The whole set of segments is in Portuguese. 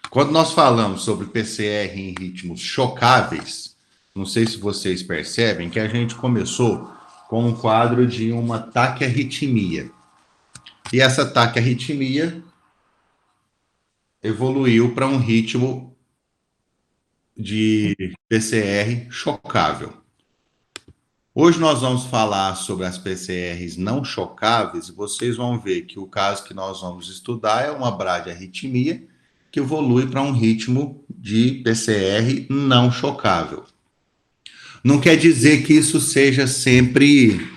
Quando nós falamos sobre PCR em ritmos chocáveis, não sei se vocês percebem que a gente começou com um quadro de uma taquiarritmia. E essa taquiarritmia evoluiu para um ritmo de PCR chocável. Hoje nós vamos falar sobre as PCRs não chocáveis e vocês vão ver que o caso que nós vamos estudar é uma bradiarritmia que evolui para um ritmo de PCR não chocável. Não quer dizer que isso seja sempre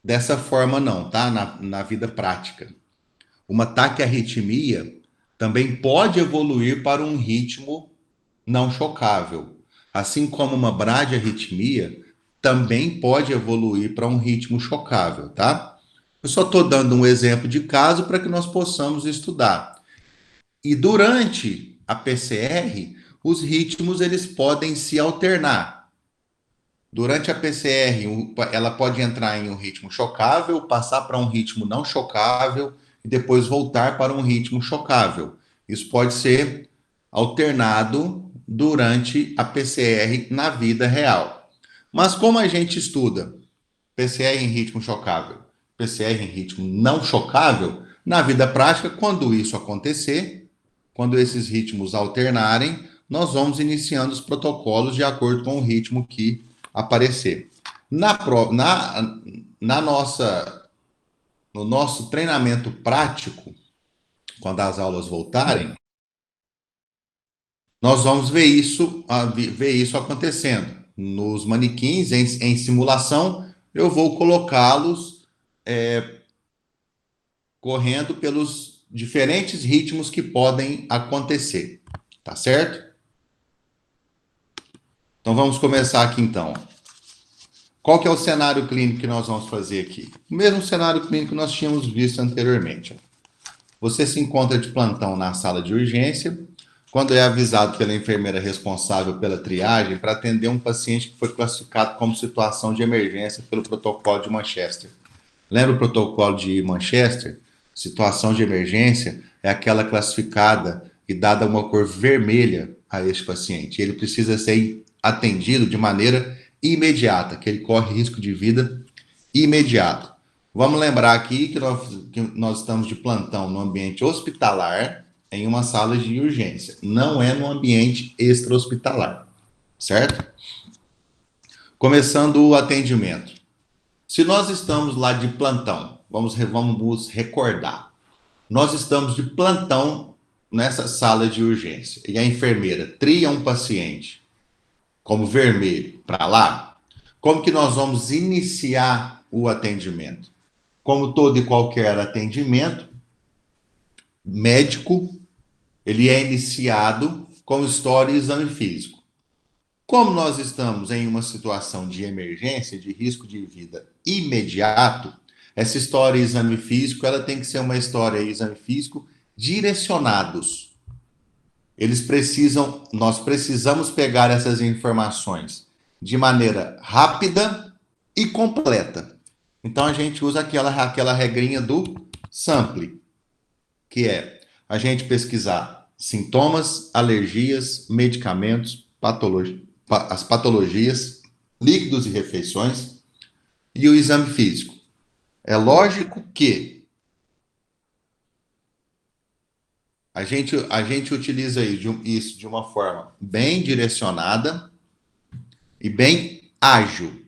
dessa forma, não, tá? Na vida prática. Uma taquiarritmia também pode evoluir para um ritmo não chocável. Assim como uma bradiarritmia também pode evoluir para um ritmo chocável, tá? Eu só estou dando um exemplo de caso para que nós possamos estudar. E durante a PCR, os ritmos eles podem se alternar. Durante a PCR, ela pode entrar em um ritmo chocável, passar para um ritmo não chocável e depois voltar para um ritmo chocável. Isso pode ser alternado durante a PCR na vida real. Mas como a gente estuda PCR em ritmo chocável, PCR em ritmo não chocável, na vida prática, quando isso acontecer, quando esses ritmos alternarem, nós vamos iniciando os protocolos de acordo com o ritmo que aparecer. Na nossa, no nosso treinamento prático, quando as aulas voltarem, nós vamos ver isso acontecendo. Nos manequins, em simulação, eu vou colocá-los correndo pelos diferentes ritmos que podem acontecer. Tá certo? Então vamos começar aqui então. Qual que é o cenário clínico que nós vamos fazer aqui? O mesmo cenário clínico que nós tínhamos visto anteriormente. Você se encontra de plantão na sala de urgência, quando é avisado pela enfermeira responsável pela triagem para atender um paciente que foi classificado como situação de emergência pelo protocolo de Manchester. Lembra o protocolo de Manchester? Situação de emergência é aquela classificada e dada uma cor vermelha a este paciente. Ele precisa ser atendido de maneira imediata, que ele corre risco de vida imediato. Vamos lembrar aqui que nós estamos de plantão no ambiente hospitalar, em uma sala de urgência. Não é no ambiente extra-hospitalar, certo? Começando o atendimento. Se nós estamos lá de plantão, vamos recordar. Nós estamos de plantão nessa sala de urgência e a enfermeira tria um paciente como vermelho para lá. Como que nós vamos iniciar o atendimento? Como todo e qualquer atendimento médico, ele é iniciado com história e exame físico. Como nós estamos em uma situação de emergência, de risco de vida imediato, essa história e exame físico, ela tem que ser uma história e exame físico direcionados. Nós precisamos pegar essas informações de maneira rápida e completa. Então a gente usa aquela regrinha do sample, que é a gente pesquisar sintomas, alergias, medicamentos, as patologias, líquidos e refeições e o exame físico. É lógico que a gente utiliza isso de uma forma bem direcionada e bem ágil,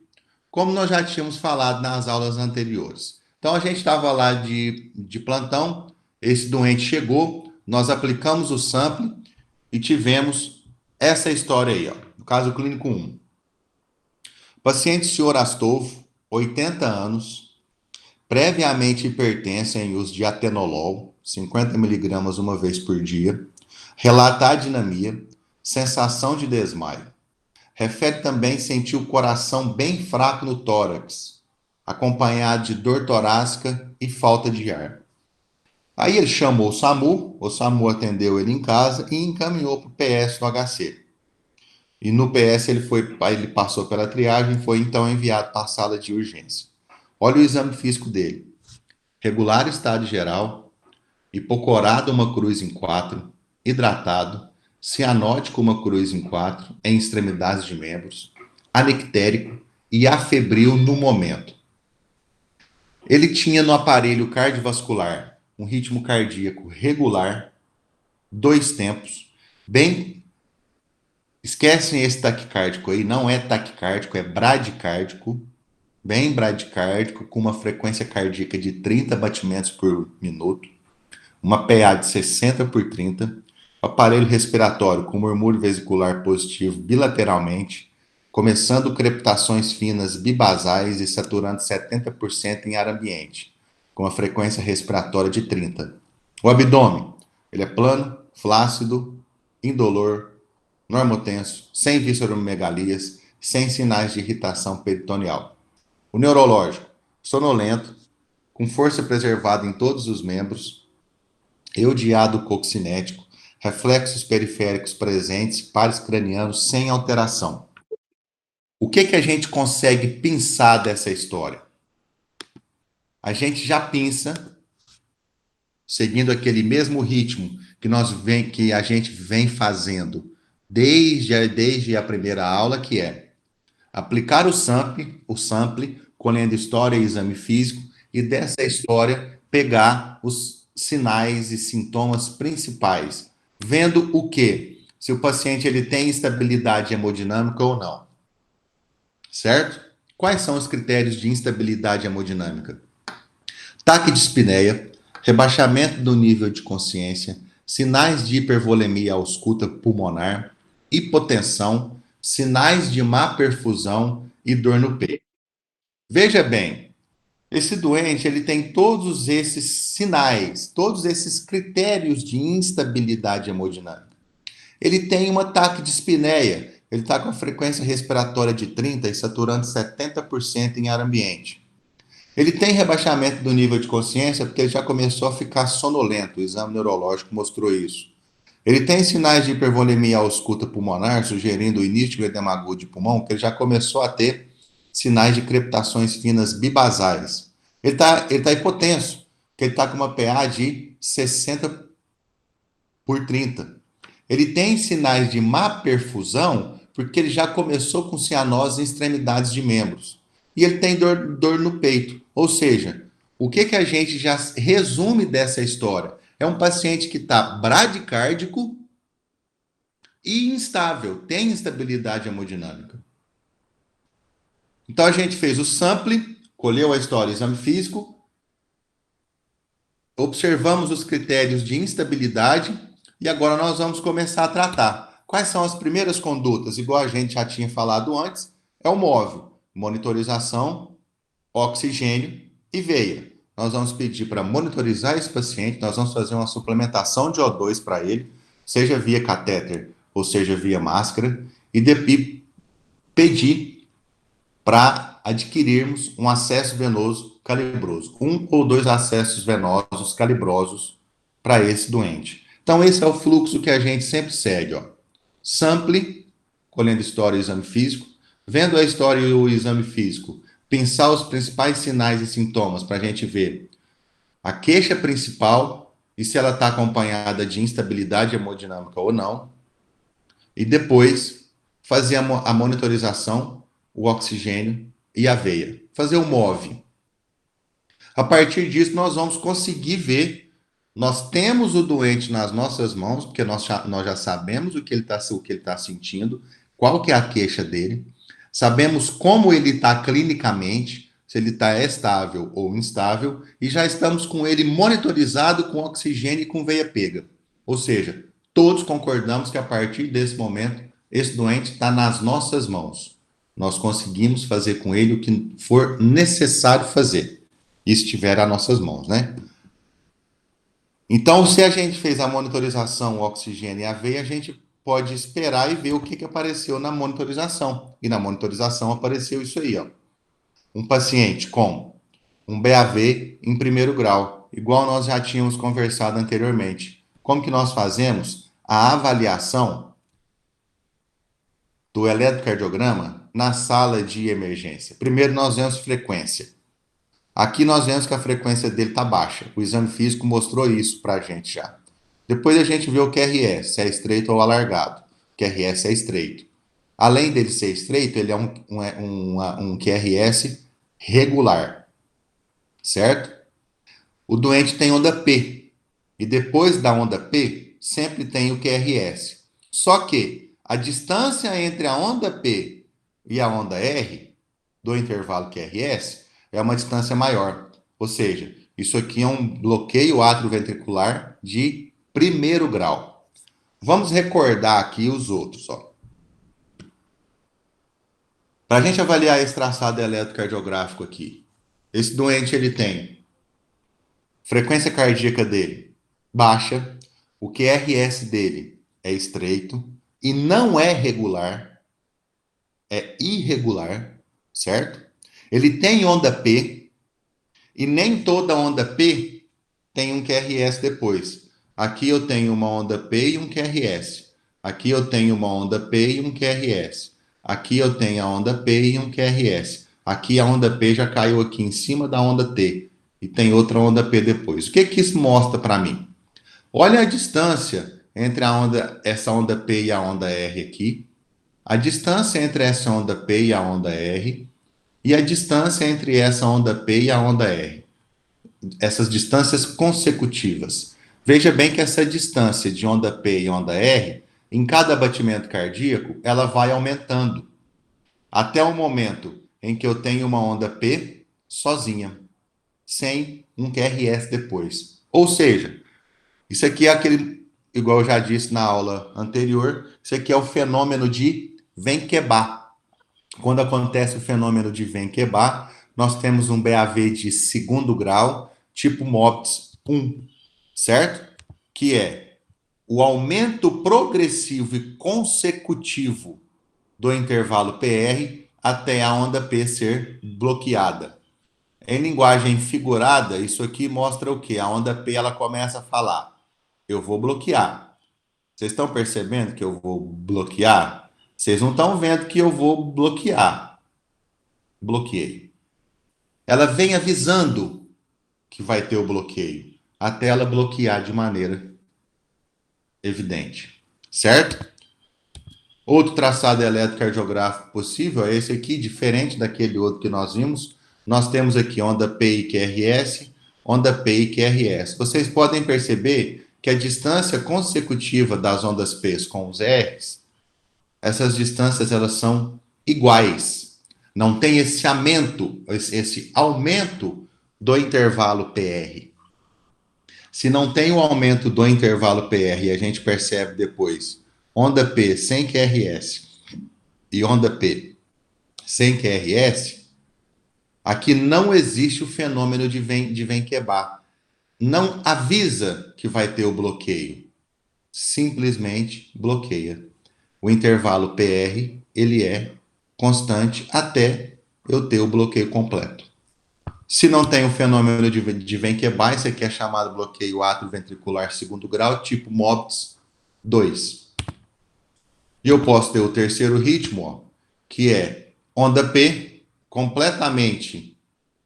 como nós já tínhamos falado nas aulas anteriores. Então, a gente estava lá de plantão, esse doente chegou, nós aplicamos o sample e tivemos essa história aí, ó, no caso clínico 1. Paciente senhor Astolfo, 80 anos, previamente hipertensa em uso de atenolol, 50 miligramas uma vez por dia, relata adinamia, sensação de desmaio. Refere também sentir o coração bem fraco no tórax, acompanhado de dor torácica e falta de ar. Aí ele chamou o SAMU atendeu ele em casa e encaminhou para o PS do HC. E no PS ele passou pela triagem e foi então enviado para a sala de urgência. Olha o exame físico dele. Regular estado geral, hipocorada uma cruz em 4, hidratado, cianótico, uma cruz em 4, em extremidades de membros, anictérico e afebril no momento. Ele tinha no aparelho cardiovascular um ritmo cardíaco regular, 2 tempos, bem. Esquecem esse taquicárdico aí, não é taquicárdico, é bradicárdico, bem bradicárdico, com uma frequência cardíaca de 30 batimentos por minuto, uma PA de 60 por 30, aparelho respiratório com murmúrio vesicular positivo bilateralmente, começando crepitações finas bibasais e saturando 70% em ar ambiente, com uma frequência respiratória de 30. O abdômen, ele é plano, flácido, indolor, normotenso, sem visceromegalias, sem sinais de irritação peritoneal. O neurológico, sonolento, com força preservada em todos os membros, eudiado coxinético, reflexos periféricos presentes, pares cranianos sem alteração. O que a gente consegue pensar dessa história? A gente já pensa, seguindo aquele mesmo ritmo que a gente vem fazendo desde a primeira aula, que é aplicar o sample, colhendo história e exame físico, e dessa história pegar os sinais e sintomas principais, vendo o que? Se o paciente ele tem instabilidade hemodinâmica ou não, certo? Quais são os critérios de instabilidade hemodinâmica? Taquidispneia, rebaixamento do nível de consciência, sinais de hipervolemia ausculta pulmonar, hipotensão, sinais de má perfusão e dor no peito. Veja bem, esse doente ele tem todos esses sinais, todos esses critérios de instabilidade hemodinâmica. Ele tem uma taquidispneia, ele está com a frequência respiratória de 30 e saturando 70% em ar ambiente. Ele tem rebaixamento do nível de consciência porque ele já começou a ficar sonolento, o exame neurológico mostrou isso. Ele tem sinais de hipervolemia ausculta pulmonar, sugerindo o início de edema agudo de pulmão, que ele já começou a ter sinais de crepitações finas bibasais. Ele tá hipotenso, que ele está com uma PA de 60 por 30. Ele tem sinais de má perfusão, porque ele já começou com cianose em extremidades de membros. E ele tem dor no peito. Ou seja, o que a gente já resume dessa história? É um paciente que está bradicárdico e instável, tem instabilidade hemodinâmica. Então a gente fez o sample, colheu a história, exame físico, observamos os critérios de instabilidade e agora nós vamos começar a tratar. Quais são as primeiras condutas? Igual a gente já tinha falado antes, é o móvel, monitorização, oxigênio e veia. Nós vamos pedir para monitorizar esse paciente, nós vamos fazer uma suplementação de O2 para ele, seja via catéter ou seja via máscara, e pedir para adquirirmos um acesso venoso calibroso, 1 ou 2 acessos venosos calibrosos para esse doente. Então, esse é o fluxo que a gente sempre segue, ó. Sample, colhendo história e exame físico, vendo a história e o exame físico, pensar os principais sinais e sintomas para a gente ver a queixa principal e se ela está acompanhada de instabilidade hemodinâmica ou não, e depois fazer a monitorização, o oxigênio e a veia. Fazer o MOVE. A partir disso, nós vamos conseguir ver. Nós temos o doente nas nossas mãos, porque nós já sabemos o que ele está sentindo, qual que é a queixa dele, sabemos como ele está clinicamente, se ele está estável ou instável, e já estamos com ele monitorizado com oxigênio e com veia pega. Ou seja, todos concordamos que a partir desse momento, esse doente está nas nossas mãos. Nós conseguimos fazer com ele o que for necessário fazer, e estiver às nossas mãos, né? Então, se a gente fez a monitorização, o oxigênio e a veia, a gente pode esperar e ver o que apareceu na monitorização. E na monitorização apareceu isso aí, ó. Um paciente com um BAV em primeiro grau, igual nós já tínhamos conversado anteriormente. Como que nós fazemos a avaliação do eletrocardiograma na sala de emergência? Primeiro nós vemos frequência. Aqui nós vemos que a frequência dele está baixa. O exame físico mostrou isso para a gente já. Depois a gente vê o QRS, se é estreito ou alargado. O QRS é estreito. Além dele ser estreito, ele é um QRS regular, certo? O doente tem onda P. E depois da onda P, sempre tem o QRS. Só que a distância entre a onda P e a onda R, do intervalo QRS, é uma distância maior. Ou seja, isso aqui é um bloqueio atrioventricular de primeiro grau. Vamos recordar aqui os outros. Para a gente avaliar esse traçado eletrocardiográfico aqui, esse doente ele tem frequência cardíaca dele baixa, o QRS dele é estreito e não é regular, é irregular, certo? Ele tem onda P e nem toda onda P tem um QRS depois. Aqui eu tenho uma onda P e um QRS. Aqui eu tenho uma onda P e um QRS. Aqui eu tenho a onda P e um QRS. Aqui a onda P já caiu aqui em cima da onda T e tem outra onda P depois. O que que isso mostra para mim? Olha a distância entre essa onda P e a onda R aqui, a distância entre essa onda P e a onda R e a distância entre essa onda P e a onda R. Essas distâncias consecutivas. Veja bem que essa distância de onda P e onda R, em cada batimento cardíaco, ela vai aumentando até o momento em que eu tenho uma onda P sozinha, sem um QRS depois. Ou seja, isso aqui é aquele, igual eu já disse na aula anterior, isso aqui é o fenômeno de Wenckebach. Quando acontece o fenômeno de Wenckebach, nós temos um BAV de segundo grau, tipo MOPS 1, certo? Que é o aumento progressivo e consecutivo do intervalo PR até a onda P ser bloqueada. Em linguagem figurada, isso aqui mostra o quê? A onda P ela começa a falar: eu vou bloquear. Vocês estão percebendo que eu vou bloquear? Vocês não estão vendo que eu vou bloquear. Bloqueei. Ela vem avisando que vai ter o bloqueio, até ela bloquear de maneira evidente, certo? Outro traçado eletrocardiográfico possível é esse aqui, diferente daquele outro que nós vimos. Nós temos aqui onda P e QRS, onda P e QRS. Vocês podem perceber que a distância consecutiva das ondas P com os R's, essas distâncias elas são iguais. Não tem esse aumento do intervalo PR. Se não tem o aumento do intervalo PR e a gente percebe depois onda P sem QRS e onda P sem QRS, aqui não existe o fenômeno de Wenckebach. Não avisa que vai ter o bloqueio. Simplesmente bloqueia. O intervalo PR, ele é constante até eu ter o bloqueio completo. Se não tem o fenômeno de Wenckebach, isso aqui é chamado bloqueio atrioventricular segundo grau, tipo MOPS 2. E eu posso ter o terceiro ritmo, ó, que é onda P completamente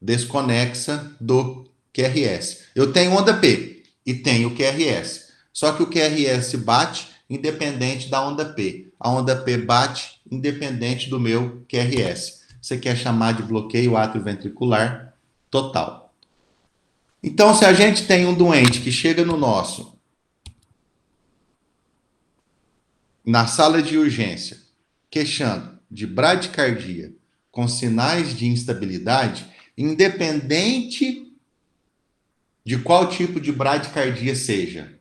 desconexa do QRS. Eu tenho onda P e tenho QRS. Só que o QRS bate independente da onda P. A onda P bate independente do meu QRS. Você quer chamar de bloqueio atrioventricular total. Então, se a gente tem um doente que chega no nosso, na sala de urgência, queixando de bradicardia com sinais de instabilidade, independente de qual tipo de bradicardia seja,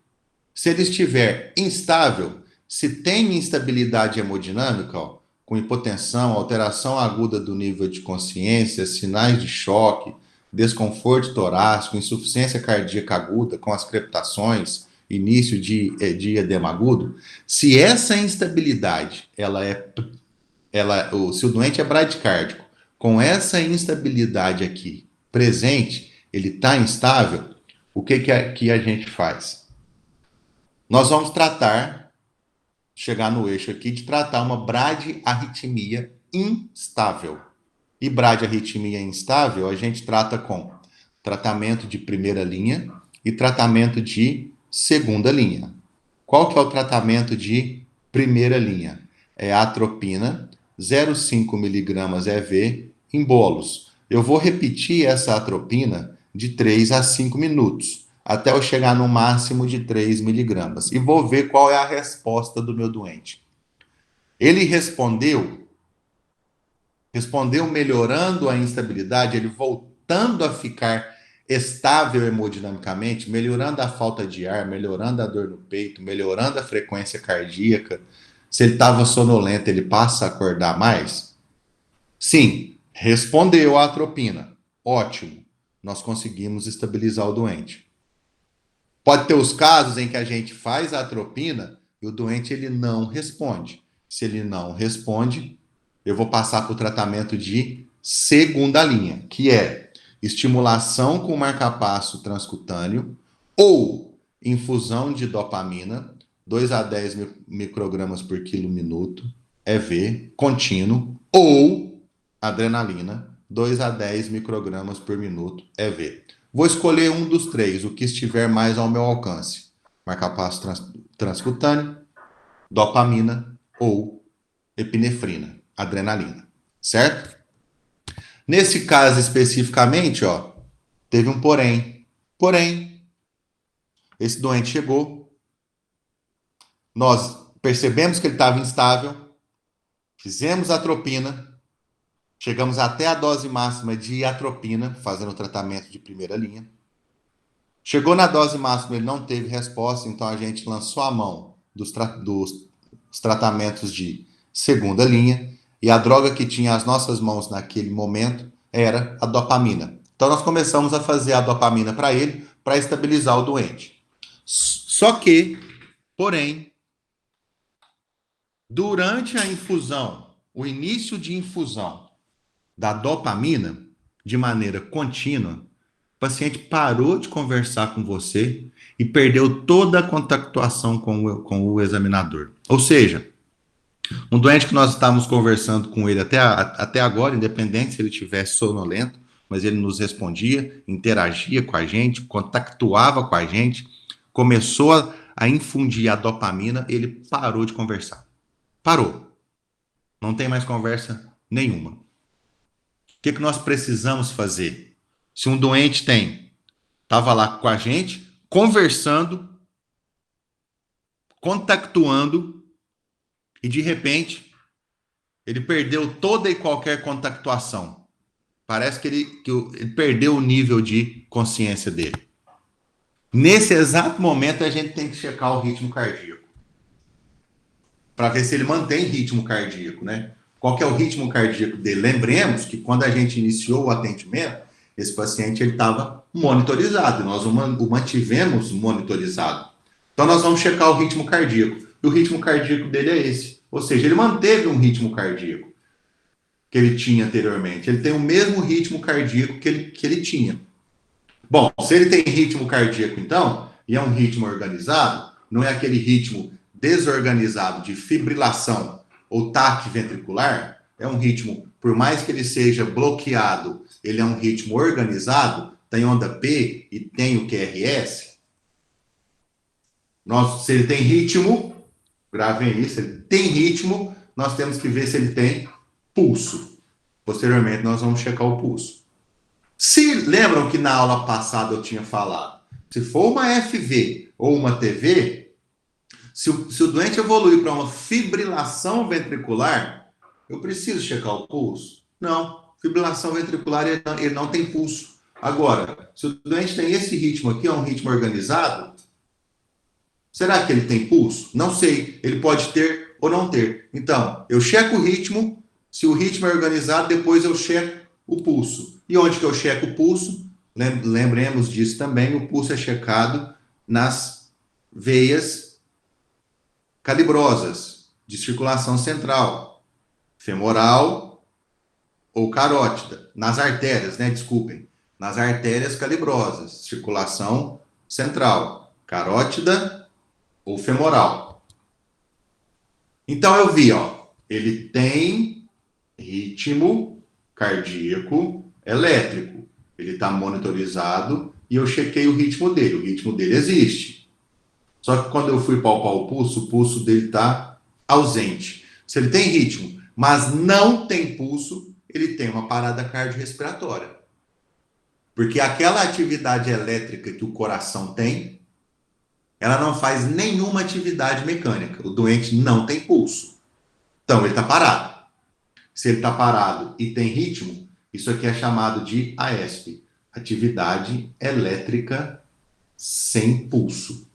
se ele estiver instável, se tem instabilidade hemodinâmica, ó, com hipotensão, alteração aguda do nível de consciência, sinais de choque, desconforto torácico, insuficiência cardíaca aguda com as crepitações, início de edema agudo, se essa instabilidade se o doente é bradicárdico, com essa instabilidade aqui presente, ele está instável, o que a gente faz? Nós vamos chegar no eixo aqui, de tratar uma bradiarritmia instável. E bradiarritmia instável a gente trata com tratamento de primeira linha e tratamento de segunda linha. Qual que é o tratamento de primeira linha? É atropina, 0,5 miligramas EV em bolos. Eu vou repetir essa atropina de 3 a 5 minutos, até eu chegar no máximo de 3 miligramas. E vou ver qual é a resposta do meu doente. Ele respondeu melhorando a instabilidade, ele voltando a ficar estável hemodinamicamente, melhorando a falta de ar, melhorando a dor no peito, melhorando a frequência cardíaca. Se ele estava sonolento, ele passa a acordar mais? Sim, respondeu a atropina. Ótimo, nós conseguimos estabilizar o doente. Pode ter os casos em que a gente faz a atropina e o doente ele não responde. Se ele não responde, eu vou passar para o tratamento de segunda linha, que é estimulação com marcapasso transcutâneo ou infusão de dopamina, 2 a 10 microgramas por quilo minuto, EV, contínuo, ou adrenalina, 2 a 10 microgramas por minuto, EV. Vou escolher um dos três, o que estiver mais ao meu alcance. Marcapasso transcutâneo, dopamina ou epinefrina, adrenalina, certo? Nesse caso especificamente, ó, teve um porém. Porém, esse doente chegou, nós percebemos que ele estava instável, fizemos atropina, chegamos até a dose máxima de atropina, fazendo o tratamento de primeira linha. Chegou na dose máxima, ele não teve resposta, então a gente lançou a mão dos tratamentos de segunda linha, e a droga que tinha as nossas mãos naquele momento era a dopamina. Então nós começamos a fazer a dopamina para ele, para estabilizar o doente. Só que, porém, durante a infusão, o início de infusão da dopamina, de maneira contínua, o paciente parou de conversar com você e perdeu toda a contactuação com o examinador. Ou seja, um doente que nós estávamos conversando com ele até agora, independente se ele estivesse sonolento, mas ele nos respondia, interagia com a gente, contactuava com a gente, começou a infundir a dopamina, ele parou de conversar. Parou. Não tem mais conversa nenhuma. O que nós precisamos fazer? Se um doente estava lá com a gente, conversando, contactuando, e de repente ele perdeu toda e qualquer contactuação. Parece que ele perdeu o nível de consciência dele. Nesse exato momento, a gente tem que checar o ritmo cardíaco. Para ver se ele mantém ritmo cardíaco, né? Qual que é o ritmo cardíaco dele? Lembremos que quando a gente iniciou o atendimento, esse paciente estava monitorizado, e nós o mantivemos monitorizado. Então, nós vamos checar o ritmo cardíaco. E o ritmo cardíaco dele é esse. Ou seja, ele manteve um ritmo cardíaco que ele tinha anteriormente. Ele tem o mesmo ritmo cardíaco que ele tinha. Bom, se ele tem ritmo cardíaco, então, e é um ritmo organizado, não é aquele ritmo desorganizado de fibrilação ou taque ventricular, é um ritmo, por mais que ele seja bloqueado, ele é um ritmo organizado, tem onda P e tem o QRS. Se ele tem ritmo, gravem isso, se ele tem ritmo, nós temos que ver se ele tem pulso. Posteriormente, nós vamos checar o pulso. Se lembram que na aula passada eu tinha falado, se for uma FV ou uma TV, se o doente evoluir para uma fibrilação ventricular, eu preciso checar o pulso? Não, fibrilação ventricular ele não tem pulso. Agora, se o doente tem esse ritmo aqui, é um ritmo organizado, será que ele tem pulso? Não sei, ele pode ter ou não ter. Então, eu checo o ritmo, se o ritmo é organizado, depois eu checo o pulso. E onde que eu checo o pulso? Lembremos disso também, o pulso é checado nas veias calibrosas, de circulação central, femoral ou carótida, nas artérias, né? Desculpem, nas artérias calibrosas, circulação central, carótida ou femoral. Então eu vi, ó, ele tem ritmo cardíaco elétrico, ele está monitorizado e eu chequei o ritmo dele existe. Só que quando eu fui palpar o pulso dele está ausente. Se ele tem ritmo, mas não tem pulso, ele tem uma parada cardiorrespiratória. Porque aquela atividade elétrica que o coração tem, ela não faz nenhuma atividade mecânica. O doente não tem pulso. Então, ele está parado. Se ele está parado e tem ritmo, isso aqui é chamado de AESP, atividade elétrica sem pulso.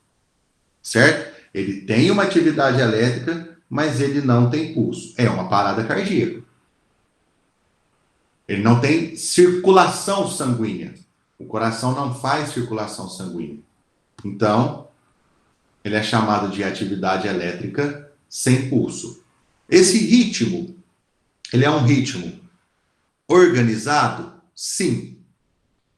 Certo? Ele tem uma atividade elétrica, mas ele não tem pulso. É uma parada cardíaca. Ele não tem circulação sanguínea. O coração não faz circulação sanguínea. Então, ele é chamado de atividade elétrica sem pulso. Esse ritmo, ele é um ritmo organizado? Sim.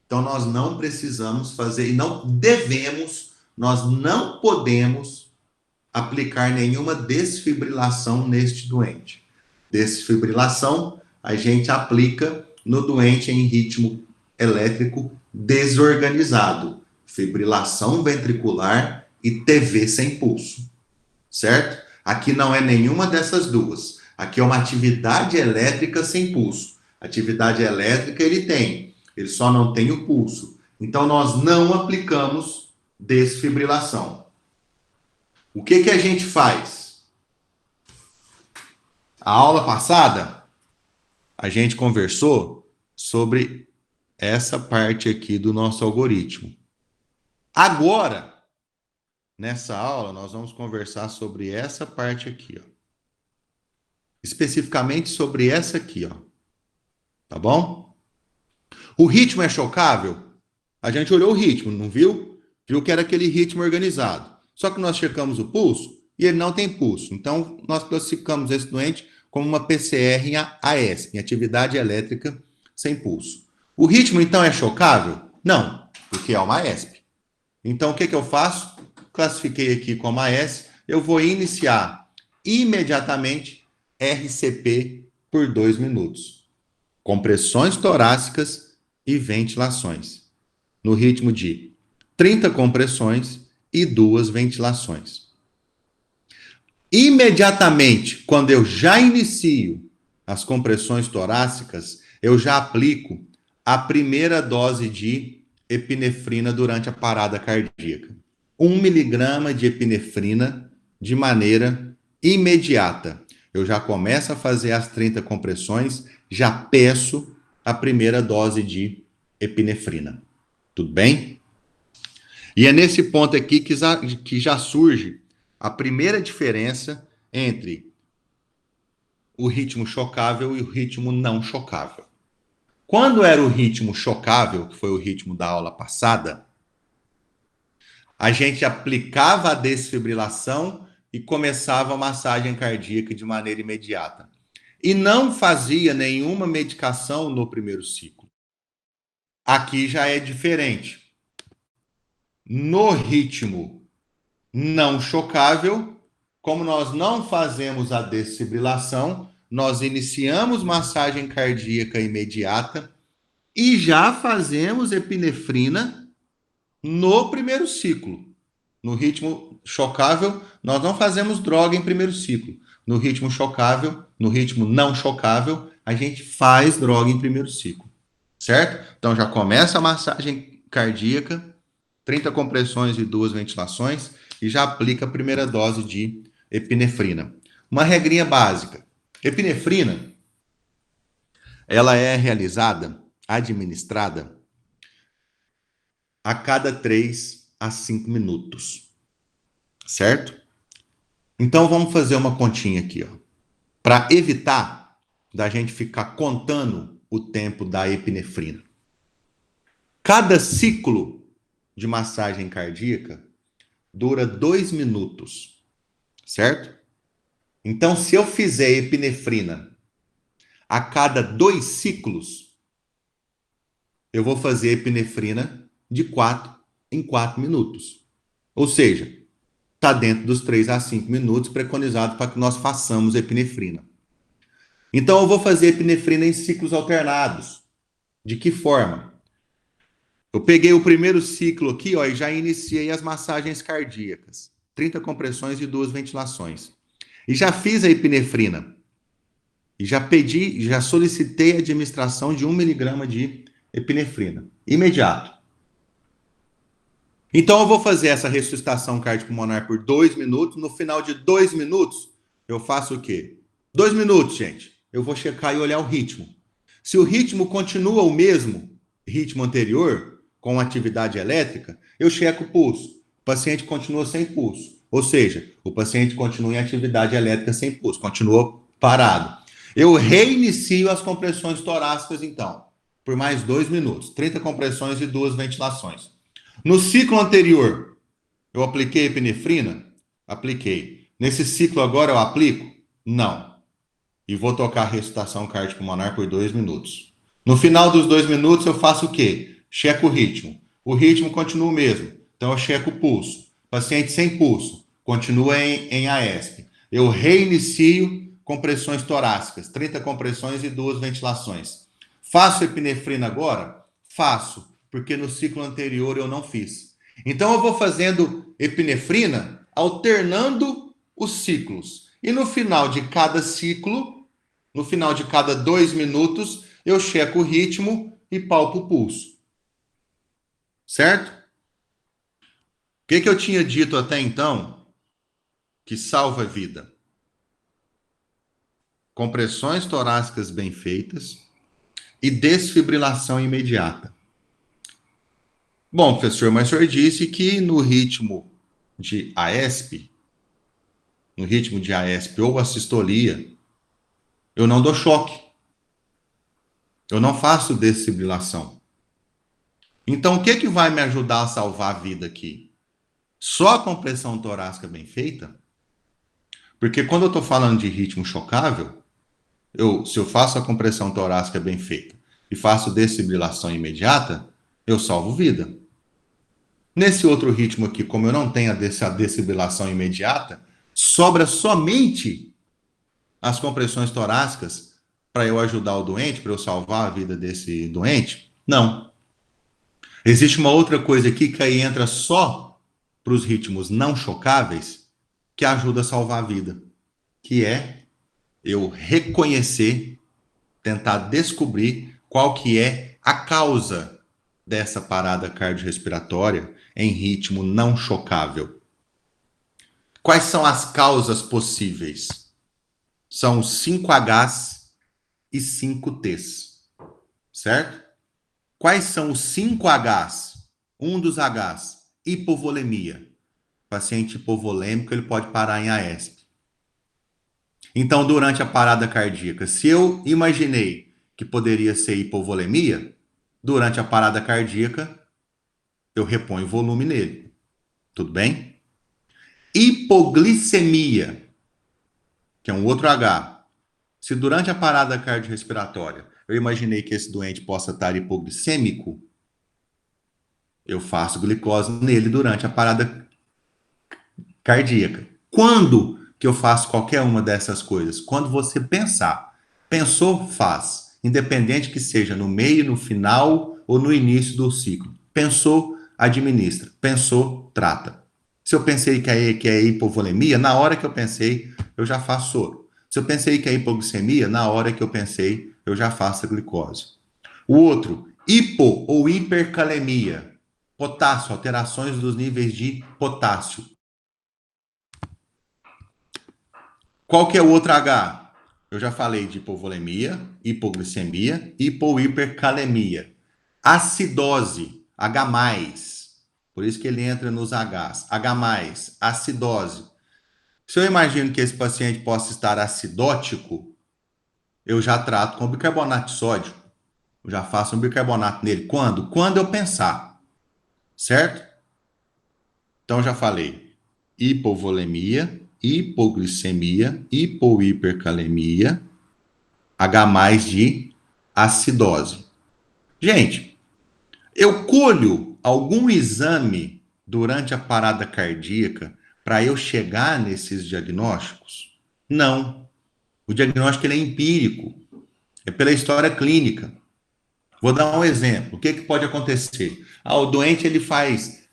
Então, nós não precisamos fazer, e não devemos, nós não podemos aplicar nenhuma desfibrilação neste doente. Desfibrilação, a gente aplica no doente em ritmo elétrico desorganizado. Fibrilação ventricular e TV sem pulso. Certo? Aqui não é nenhuma dessas duas. Aqui é uma atividade elétrica sem pulso. Atividade elétrica ele tem, ele só não tem o pulso. Então nós não aplicamos desfibrilação. O que a gente faz? A aula passada, a gente conversou sobre essa parte aqui do nosso algoritmo. Agora, nessa aula, nós vamos conversar sobre essa parte aqui, ó. Especificamente sobre essa aqui, ó. Tá bom? O ritmo é chocável? A gente olhou o ritmo, não viu? Viu que era aquele ritmo organizado. Só que nós checamos o pulso e ele não tem pulso. Então, nós classificamos esse doente como uma PCR em AES, em atividade elétrica sem pulso. O ritmo, então, é chocável? Não, porque é uma AESP. Então, o que eu faço? Classifiquei aqui como AES, eu vou iniciar imediatamente RCP por 2 minutos. Compressões torácicas e ventilações. No ritmo de 30 compressões e 2 ventilações. Imediatamente, quando eu já inicio as compressões torácicas, eu já aplico a primeira dose de epinefrina durante a parada cardíaca. 1 miligrama de epinefrina de maneira imediata. Eu já começo a fazer as 30 compressões, já peço a primeira dose de epinefrina. Tudo bem? E é nesse ponto aqui que já surge a primeira diferença entre o ritmo chocável e o ritmo não chocável. Quando era o ritmo chocável, que foi o ritmo da aula passada, a gente aplicava a desfibrilação e começava a massagem cardíaca de maneira imediata. E não fazia nenhuma medicação no primeiro ciclo. Aqui já é diferente. No ritmo não chocável, como nós não fazemos a desfibrilação, nós iniciamos massagem cardíaca imediata e já fazemos epinefrina no primeiro ciclo. No ritmo chocável, nós não fazemos droga em primeiro ciclo. No ritmo chocável, no ritmo não chocável, a gente faz droga em primeiro ciclo. Certo? Então já começa a massagem cardíaca, 30 compressões e 2 ventilações, e já aplica a primeira dose de epinefrina. Uma regrinha básica. Epinefrina, ela é realizada, administrada, a cada 3 a 5 minutos. Certo? Então vamos fazer uma continha aqui, ó. Para evitar da gente ficar contando o tempo da epinefrina. Cada ciclo de massagem cardíaca dura 2 minutos, certo? Então, se eu fizer epinefrina a cada 2 ciclos, eu vou fazer epinefrina de 4 em 4 minutos. Ou seja, está dentro dos 3 a 5 minutos preconizado para que nós façamos epinefrina. Então, eu vou fazer epinefrina em ciclos alternados. De que forma? Eu peguei o primeiro ciclo aqui, ó, e já iniciei as massagens cardíacas. 30 compressões e 2 ventilações. E já fiz a epinefrina. E já solicitei a administração de 1 miligrama de epinefrina. Imediato. Então eu vou fazer essa ressuscitação cardiopulmonar por 2 minutos. No final de 2 minutos, eu faço o quê? 2 minutos, gente. Eu vou checar e olhar o ritmo. Se o ritmo continua o mesmo, ritmo anterior, com atividade elétrica, eu checo o pulso. O paciente continua sem pulso. Ou seja, o paciente continua em atividade elétrica sem pulso, continua parado. Eu reinicio as compressões torácicas, então, por mais 2 minutos. 30 compressões e 2 ventilações. No ciclo anterior, eu apliquei epinefrina? Apliquei. Nesse ciclo agora eu aplico? Não. E vou tocar a ressuscitação cardiopulmonar por 2 minutos. No final dos 2 minutos, eu faço o quê? Checo o ritmo. O ritmo continua o mesmo. Então, eu checo o pulso. Paciente sem pulso, continua em AESP. Eu reinicio compressões torácicas, 30 compressões e 2 ventilações. Faço epinefrina agora? Faço, porque no ciclo anterior eu não fiz. Então, eu vou fazendo epinefrina alternando os ciclos. E no final de cada ciclo, no final de cada 2 minutos, eu checo o ritmo e palpo o pulso. Certo? O que eu tinha dito até então que salva a vida? Compressões torácicas bem feitas e desfibrilação imediata. Bom, professor, mas o senhor disse que no ritmo de AESP, ou assistolia, eu não dou choque. Eu não faço desfibrilação. Então, o que vai me ajudar a salvar a vida aqui? Só a compressão torácica bem feita? Porque quando eu estou falando de ritmo chocável, se eu faço a compressão torácica bem feita e faço desfibrilação imediata, eu salvo vida. Nesse outro ritmo aqui, como eu não tenho a desfibrilação imediata, sobra somente as compressões torácicas para eu ajudar o doente, para eu salvar a vida desse doente? Não. Existe uma outra coisa aqui que aí entra só para os ritmos não chocáveis, que ajuda a salvar a vida, que é eu reconhecer, tentar descobrir qual que é a causa dessa parada cardiorrespiratória em ritmo não chocável. Quais são as causas possíveis? São os 5Hs e 5Ts, certo? Quais são os 5Hs? Um dos Hs, hipovolemia. Paciente hipovolêmico, ele pode parar em AESP. Então, durante a parada cardíaca, se eu imaginei que poderia ser hipovolemia, durante a parada cardíaca, eu reponho volume nele. Tudo bem? Hipoglicemia, que é um outro H. Se durante a parada cardiorrespiratória eu imaginei que esse doente possa estar hipoglicêmico, eu faço glicose nele durante a parada cardíaca. Quando que eu faço qualquer uma dessas coisas? Quando você pensar. Pensou, faz. Independente que seja no meio, no final ou no início do ciclo. Pensou, administra. Pensou, trata. Se eu pensei que é hipovolemia, na hora que eu pensei, eu já faço soro. Se eu pensei que é hipoglicemia, na hora que eu pensei, eu já faço a glicose. O outro, hipo ou hipercalemia. Potássio, alterações dos níveis de potássio. Qual que é o outro H? Eu já falei de hipovolemia, hipoglicemia, hipohipercalemia. Acidose, H+. Por isso que ele entra nos Hs. H+, acidose. Se eu imagino que esse paciente possa estar acidótico, eu já trato com bicarbonato de sódio. Eu já faço um bicarbonato nele. Quando? Quando eu pensar. Certo? Então, já falei. Hipovolemia, hipoglicemia, hipohipercalemia, H+ de acidose. Gente, eu colho algum exame durante a parada cardíaca para eu chegar nesses diagnósticos? Não. O diagnóstico ele é empírico, é pela história clínica. Vou dar um exemplo. O que pode acontecer? O doente ele faz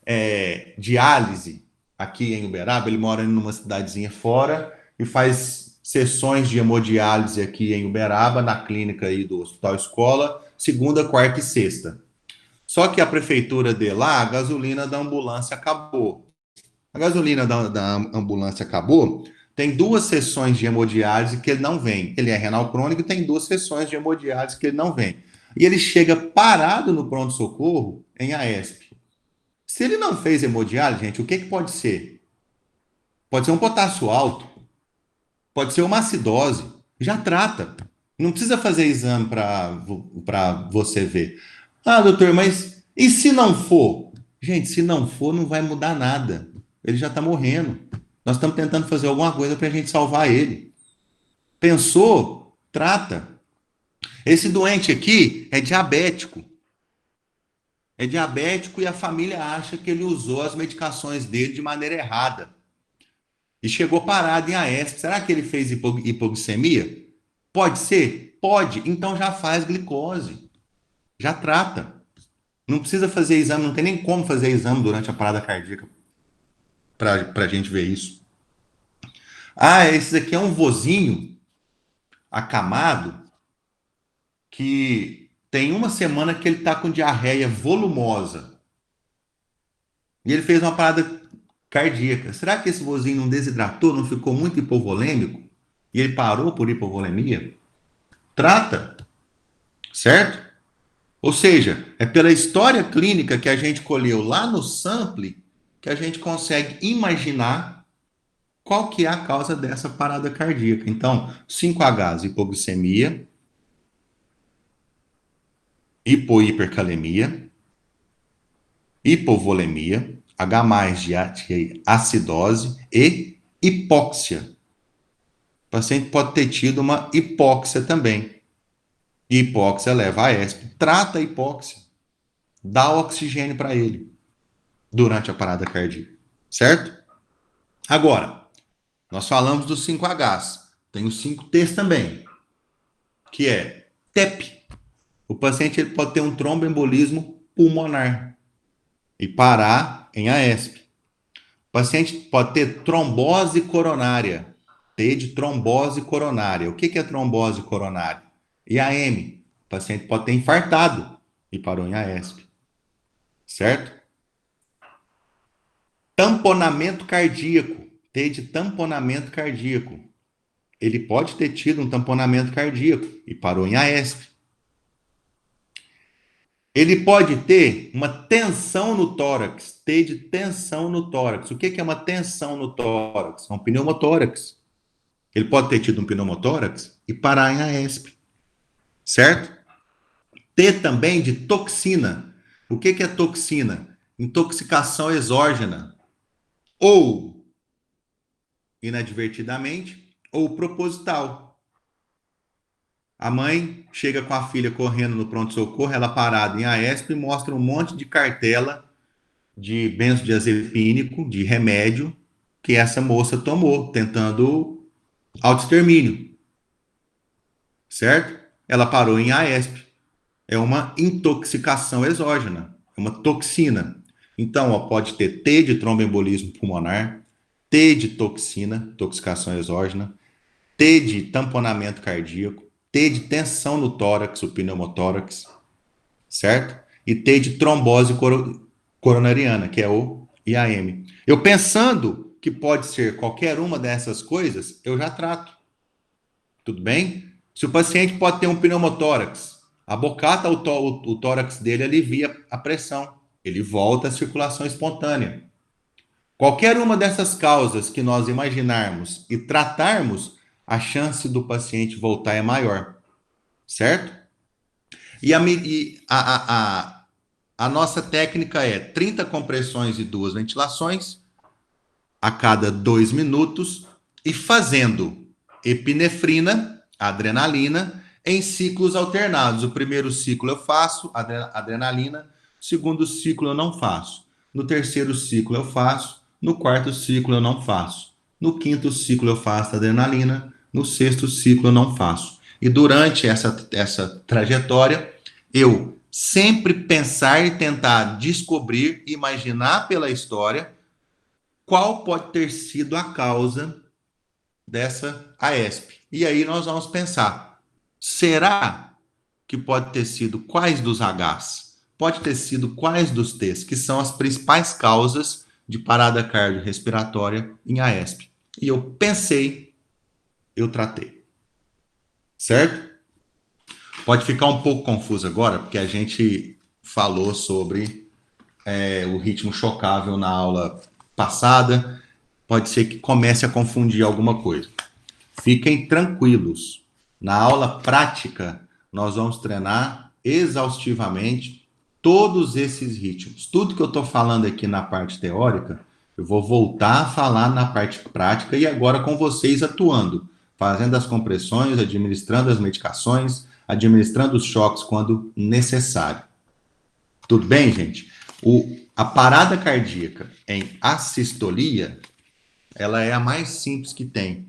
diálise aqui em Uberaba, ele mora numa cidadezinha fora e faz sessões de hemodiálise aqui em Uberaba, na clínica aí do Hospital Escola, segunda, quarta e sexta. Só que a prefeitura de lá, a gasolina da ambulância acabou. A gasolina da ambulância acabou, tem 2 sessões de hemodiálise que ele não vem. Ele é renal crônico e tem 2 sessões de hemodiálise que ele não vem. E ele chega parado no pronto-socorro em AESP. Se ele não fez hemodiálise, gente, o que pode ser? Pode ser um potássio alto, pode ser uma acidose. Já trata. Não precisa fazer exame para você ver. Ah, doutor, mas e se não for? Gente, se não for, não vai mudar nada. Ele já está morrendo. Nós estamos tentando fazer alguma coisa para a gente salvar ele. Pensou? Trata. Esse doente aqui é diabético. É diabético e a família acha que ele usou as medicações dele de maneira errada. E chegou parado em AESP. Será que ele fez hipoglicemia? Pode ser? Pode. Então já faz glicose. Já trata. Não precisa fazer exame, não tem nem como fazer exame durante a parada cardíaca para a gente ver isso. Ah, esse aqui é um vozinho acamado que tem uma semana que ele está com diarreia volumosa. E ele fez uma parada cardíaca. Será que esse vozinho não desidratou, não ficou muito hipovolêmico? E ele parou por hipovolemia? Trata, certo? Ou seja, é pela história clínica que a gente colheu lá no sample que a gente consegue imaginar qual que é a causa dessa parada cardíaca. Então, 5Hs, hipoglicemia, hipohipercalemia, hipovolemia, H+, de acidose e hipóxia. O paciente pode ter tido uma hipóxia também. E hipóxia leva a ESP. Trata a hipóxia. Dá oxigênio para ele durante a parada cardíaca. Certo? Agora, nós falamos dos 5Hs. Tem os 5Ts também, que é TEP. O paciente ele pode ter um tromboembolismo pulmonar e parar em AESP. O paciente pode ter trombose coronária, T de trombose coronária. O que é trombose coronária? IAM. O paciente pode ter infartado e parou em AESP. Certo? Tamponamento cardíaco, T de tamponamento cardíaco. Ele pode ter tido um tamponamento cardíaco e parou em AESP. Ele pode ter uma tensão no tórax, T de tensão no tórax. O que é uma tensão no tórax? É um pneumotórax. Ele pode ter tido um pneumotórax e parar em AESP. Certo? T também de toxina. O que é toxina? Intoxicação exógena. Ou inadvertidamente, ou proposital. A mãe chega com a filha correndo no pronto-socorro, ela parada em AESP e mostra um monte de cartela de benzodiazepínico, de remédio, que essa moça tomou, tentando autoextermínio. Certo? Ela parou em AESP. É uma intoxicação exógena, é uma toxina. Então, ó, pode ter T de tromboembolismo pulmonar, T de toxina, intoxicação exógena, T de tamponamento cardíaco, T de tensão no tórax, o pneumotórax, certo? E T de trombose coronariana, que é o IAM. Eu pensando que pode ser qualquer uma dessas coisas, eu já trato. Tudo bem? Se o paciente pode ter um pneumotórax, abocata o tórax dele alivia a pressão. Ele volta à circulação espontânea. Qualquer uma dessas causas que nós imaginarmos e tratarmos, a chance do paciente voltar é maior. Certo? E a nossa técnica é 30 compressões e 2 ventilações a cada 2 minutos e fazendo epinefrina, adrenalina, em ciclos alternados. O primeiro ciclo eu faço adrenalina, o segundo ciclo eu não faço. No terceiro ciclo eu faço, no quarto ciclo eu não faço. No quinto ciclo eu faço adrenalina, no sexto ciclo eu não faço. E durante essa trajetória, eu sempre pensar e tentar descobrir, imaginar pela história qual pode ter sido a causa dessa AESP. E aí nós vamos pensar, será que pode ter sido quais dos Hs? Pode ter sido quais dos Ts, que são as principais causas de parada cardiorrespiratória em AESP. E eu pensei, eu tratei. Certo? Pode ficar um pouco confuso agora, porque a gente falou sobre o ritmo chocável na aula passada. Pode ser que comece a confundir alguma coisa. Fiquem tranquilos. Na aula prática, nós vamos treinar exaustivamente todos esses ritmos. Tudo que eu estou falando aqui na parte teórica, eu vou voltar a falar na parte prática e agora com vocês atuando, fazendo as compressões, administrando as medicações, administrando os choques quando necessário. Tudo bem, gente? A parada cardíaca em assistolia, ela é a mais simples que tem.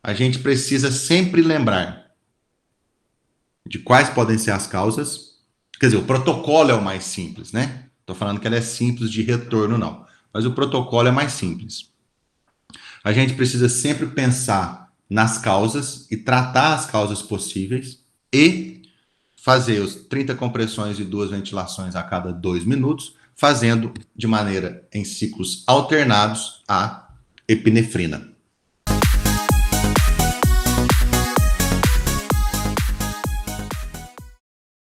A gente precisa sempre lembrar de quais podem ser as causas. Quer dizer, o protocolo é o mais simples, né? Estou falando que ela é simples de retorno, não. Mas o protocolo é mais simples. A gente precisa sempre pensar nas causas e tratar as causas possíveis e fazer os 30 compressões e 2 ventilações a cada 2 minutos, fazendo de maneira em ciclos alternados a epinefrina.